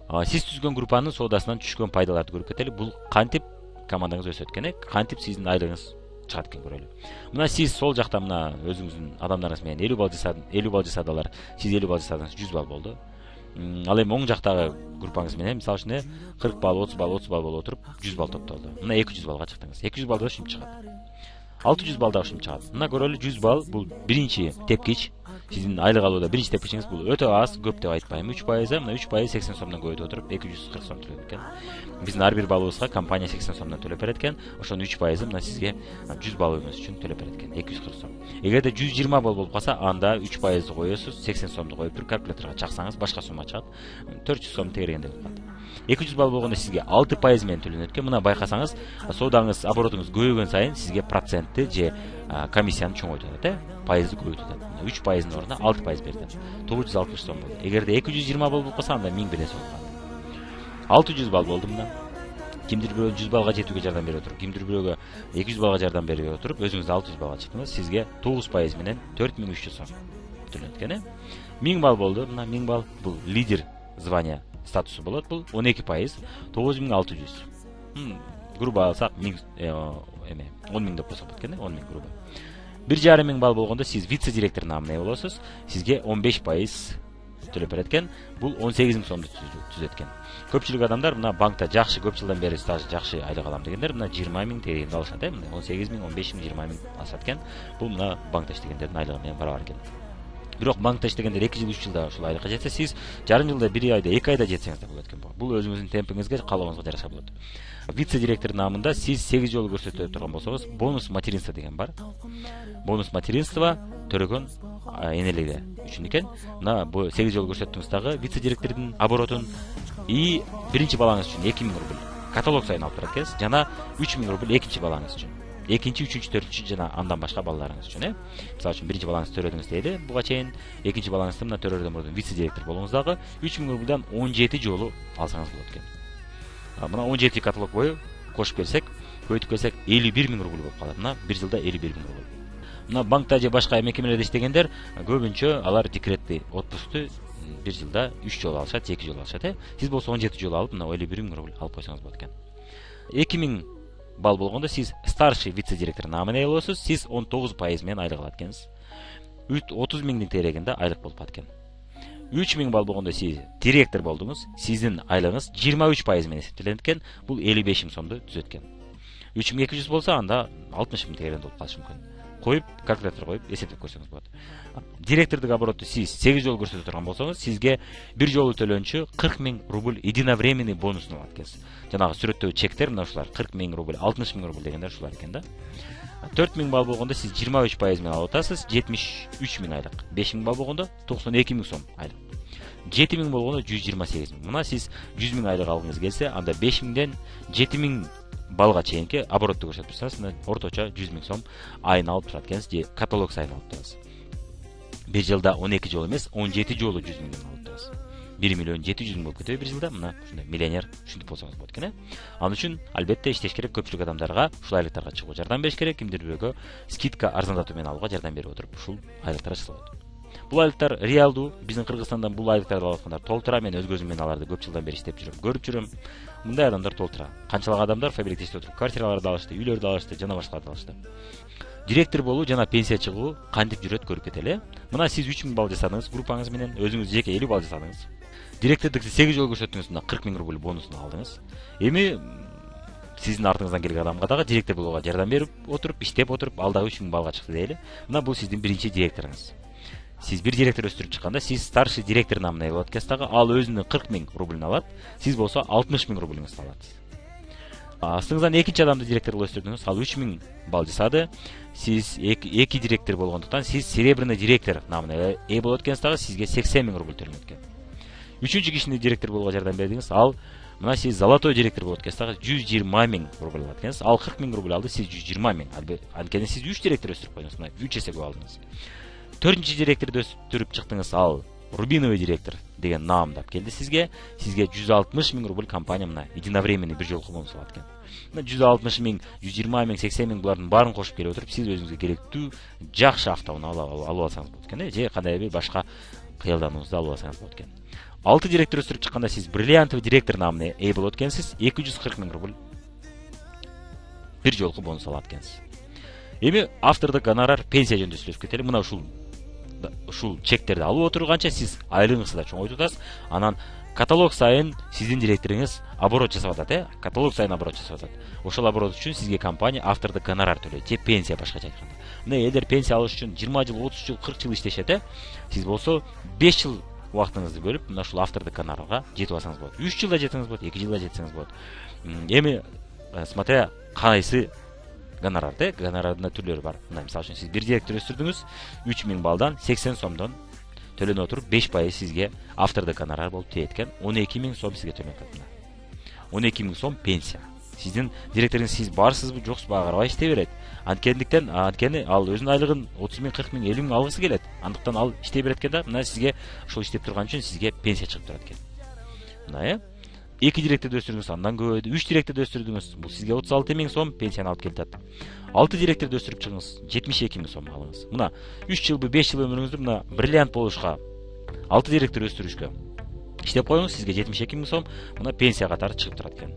Сиз түзгөн группанын соодасынан түшкөн пайдаларды көрүп кетели. Бул кантип командаңыз өсөт экен, кантип сиздин айлыгыңыз чыгат экен көрөлү. Мына сиз сол жакта мына өзүңүздүн адамдарыңыз менен 50 балл жасадылар. Сиз 50 балл жасадыңыз, 100 балл болду. Ал эми оң жактагы группаңыз менен мисалы үчүн 40 балл, 30 балл болуп отуруп 100 балл топтолду. Мына 200 баллга чыктыңыз. 200 баллда ушинтип чыгат. 600 баллда ушинтип чыгат. Мына көрөлү, 100 балл бул биринчи тепкич. Сиздин айлык алууда биринчи тепкичиңиз бул өтө аз, көп деп айтпайм. 3%, мына 3% 80 сомдон көбөйтүп отуруп 240 сом төлөйт экен. Биздин ар бир баллыбызга компания 80 сомдон төлөп берет экен. Ошонун 3% мына сизге 100 баллыңыз үчүн төлөп берет экен, 240 сом. Эгерде 120 балл болуп калса, анда 3%ды коесуз, 80 сомду коюп туруп калькуляторго чаксаңыз башка сумма чыгат. 400 сом тегергендей болуп калат. 200 балл болгондо сизге 6% менен төлөнөт экен. Мына байкасаңыз, соодаңыз, оборотуңуз көбөйгөн сайын сизге процентти же комиссияны чоңойтуп атат, пайызды көбөйтүп атат. 3%-дын ордуна 6% берди. 960 сом болду. Эгерде 220 балл болуп калса, анда 1000 бере болот. 600 балл болду мына. Кимдир бирөө 100 баллга жетүүгө жардам берип отуруп, кимдир бирөөгө 200 баллга жардам берип отуруп, өзүңүз 600 баллга чыктыңыз, сизге 9% менен 4300 сом төлөнөт экен. 1000 балл болду. Мына 1000 балл бул лидер звания статусу болот. Бул 12%, 9600. Грубо алсак 1000 деп болсок экен, 10000 грубо. 1,5 балл болгондо сиз вице-директор намына ээ болосуз. Сизге 15% төлөп берет экен. Бул 18000 сомду түзөт экен. Көпчүлүк адамдар мына банкта жакшы, көп жылдан бери стажы жакшы айлык алам дегендер мына 20000 тегерегинде алышат, мына 18000, 15000, 20000 алышат экен. Бул мына банкта иштегендердин айлыгы менен барабар экен. Бирок банкта иштегендер 2 жыл, 3 жылда ушул айлыкка жетсе, сиз жарым жылда, 1 айда, 2 айда жетсеңиз да болот экен. Бул өзүңүздүн темпиңизге, каалооңузга жараша болот. Вице-директор намында сиз 8 жолу көрсөтө турган болсоңуз, бонус материнство деген бар. Бонус материнство төрөгөн энелери үчүн экен. Мына бу 8 жолу көрсөттүңүздагы вице-директордун оборотун и биринчи балаңыз үчүн 2000 рубль каталог сайын алып турат экенсиз, жана 3000 рубль экинчи балаңыз үчүн. Экинчи, үчүнчү, төртүнчү жана андан башка балдарыңыз үчүн, Мисалы үчүн биринчи балаңыз төрөдүңүз дейли, буга чейин экинчи балаңызды мына төрөрдөн мурдун вице-директор болуңуз дагы 3000 рубльдан 17 жолу алсаңыз болот экен. Мына 17 каталог бою кошуп келсек, көбөйтүп келсек 51000 рубль болуп калат. Мына 1 жылда 51000 рубль. Мына банкта же башка мекемелерде иштегендер көбүнчө алар декретти отпускту 1 жылда 3 жолу алышат, 2 жолу алышат. Сиз болсо 17 жолу алып, мына 51000 рубль алып койсоңуз болот экен. 2000 балл болгондо сиз старший вице-директор намына ээ болосуз. Сиз 19% менен айлык алат экенсиз. 30000 тегерегинде айлык болуп калат экен. 3000 балл болгондо сиз директор болдуңуз. Сиздин айлыгыңыз 23% менен эсептелет экен. Бул 55000 сомду түзөт экен. 3200 болсо анда 60000 тегерегинде болуп калышы мүмкүн. Коюп, калькулятор коюп эсептеп койсоңуз болот. Директордук обороту сиз 8 жолу көрсөтө турган болсоңуз, сизге бир жолу төлөнчү 40000 рубль единовременный бонусун алат экенсиз. Жанагы сүрөттөгү чектер мына ушулар 40000 рубль, 60000 рубль дегендер ушулар экен да. 4000 балл болгондо сиз 23% менен алып атасыз, 73000 айлык. 5000 балл болгондо 92000 сом айлык. 7000 болгондо 128000. Мына сиз 100000 айлык алгыңыз келсе, анда 5000ден 7000 балга чейинки оборотты көрсөтүп турсаңыз, мына орточо 100000 сом айына алып турат экенсиз, же каталог сайын алып турасыз. Bir жылда 12 жолу эмес, 17 жолу 100 миллион алып турасыз. 1 миллион 700 миң болуп кетеби бир жылда, мына ушундай миллионер ушинтип болсоңуз болот экен. Ал үчүн албетте иштеш керек, көпчүлүк адамдарга ушул айлыктарга чыгууга жардам бериш керек, кимдир бирөөгө скидка арзандатуу менен алууга жардам берип отуруп ушул айлыктар жасалат. Бул айлыктар реалдуу, биздин Кыргызстандан бул айлыктарды алып аткандар толтура, мен өз көзүм менен аларды көп жылдан бери иштеп жүрөм, көрүп жүрөм. Мындай адамдар толтура. Канчалык адамдар фабрикте иштеп отуруп квартираларды алышты, үйлөрдү алышты, жана башкаларды алышты. Директор болуу жана пенсия чыгуу кантип жүрөт көрүп кетели. Мына сиз 3000 балл жасадыңыз группаңыз менен, өзүңүз жеке 50 балл жасадыңыз. Директордук 8 жолу көрсөттүңүз, мына 40000 рубль бонусун алдыңыз. Эми сиздин артыңыздан келген адамга дагы директор болууга жардам берип отуруп, иштеп отуруп, ал дагы 3000 баллга чыкты дейли. Мына бул сиздин биринчи директоруңуз. Сиз бир директор өстүрүп чыкканда, сиз старший директор намына болот экенсиз дагы, ал өзүнүн 40000 рубльн алат, сиз болсо 60000 рубльңизди алат. Астыңыздан экинчи адамды директор кылып өстүрдүңүз, ал 3000 балл жасады. Сиз эки директор болгондуктан сиз серебряный директор намына ээ болот экенсиз дагы, сизге 80000 рубль төлөнөт экен. Үчүнчү кишини директор болууга жардам бердиңиз, ал мына сиз золотой директор болот экенсиз дагы, 120000 рубль алат экенсиз. Ал 40000 рубль алды, сиз 120000. Анткени сиз 3 директор өстүрүп койдуңуз, мына 3 эсе көп алдыңыз. Төртүнчү директорду өстүрүп чыктыңыз, ал рубиновый директор деген наамдап келди сизге. Сизге 160000 рубль компания мына единовременный бир жолку бонус алат экен. Мына 160000, 120000, 80000 булардын баарын кошуп келип отуруп, сиз өзүңүзгө керектүү жакшы автоунааны алып алсаңыз болот экен, же кандайдыр бир башка кыялдануңузду алып алсаңыз болот экен. 6 директор өстүрүп чыкканда сиз бриллиантовый директор намына ээ болот экенсиз. 240 000 рубль бир жолку бонус алат экенсиз. Эми автордук гонорар пенсия жөнүндө сүйлөшүп кетели. Мына ушул чектерди алып отурганча сиз айлыгыңызды да чоңойтуп атасыз. Анан каталог сайын сиздин директоруңуз оборот жасап атат, каталог сайын оборот жасап атат. Ошол оборот үчүн сизге компания автордук гонорар төлөйт, же пенсия башкача айтканда. Мына элдер пенсия алыш үчүн 20 жыл, 30 жыл, 40 жыл иштешет, Сиз болсо 5 жыл убактыңызды бөлүп, мына ушул автордук гонорарга жетип алсаңыз болот. 3 жылда жетсеңиз болот, 2 жылда жетсеңиз болот. Эми смотря кайсы гонорарды, гонорардын түрлөрү бар. Мына мисалы үчүн сиз бир директор өстүрдүңүз, 3000 балдан 80 сомдон төлөнүп отуруп 5% сизге автордук гонорар болуп тиет экен. 12 000 сом сизге төлөнүп атат. 12 000 сом пенсия. Сиздин директоруңуз сиз барсызбы, жоксузбу карабай иштей берет. Анткени ал өзүнүн айлыгын 30 000, 40 000, 50 000 алгысы келет. Андыктан ал иштей берет экен да, мына сизге ошол иштеп турган үчүн сизге пенсия чыгып турат экен. Мына 2 директорду өстүрдүңүз, андан көбөйдү. 3 директорду өстүрдүңүз, бул сизге 36 000 сом пенсияны алып келип атат. 6 директорду өстүрүп чыгыңыз, 72 000 сом алыңыз. Мына 3 жылбы, 5 жыл өмүрүңүздү мына бриллиант болушка, 6 директор өстүрүшкө иштеп коюңуз, сизге 72 000 сом мына пенсия катары чыгып турат экен.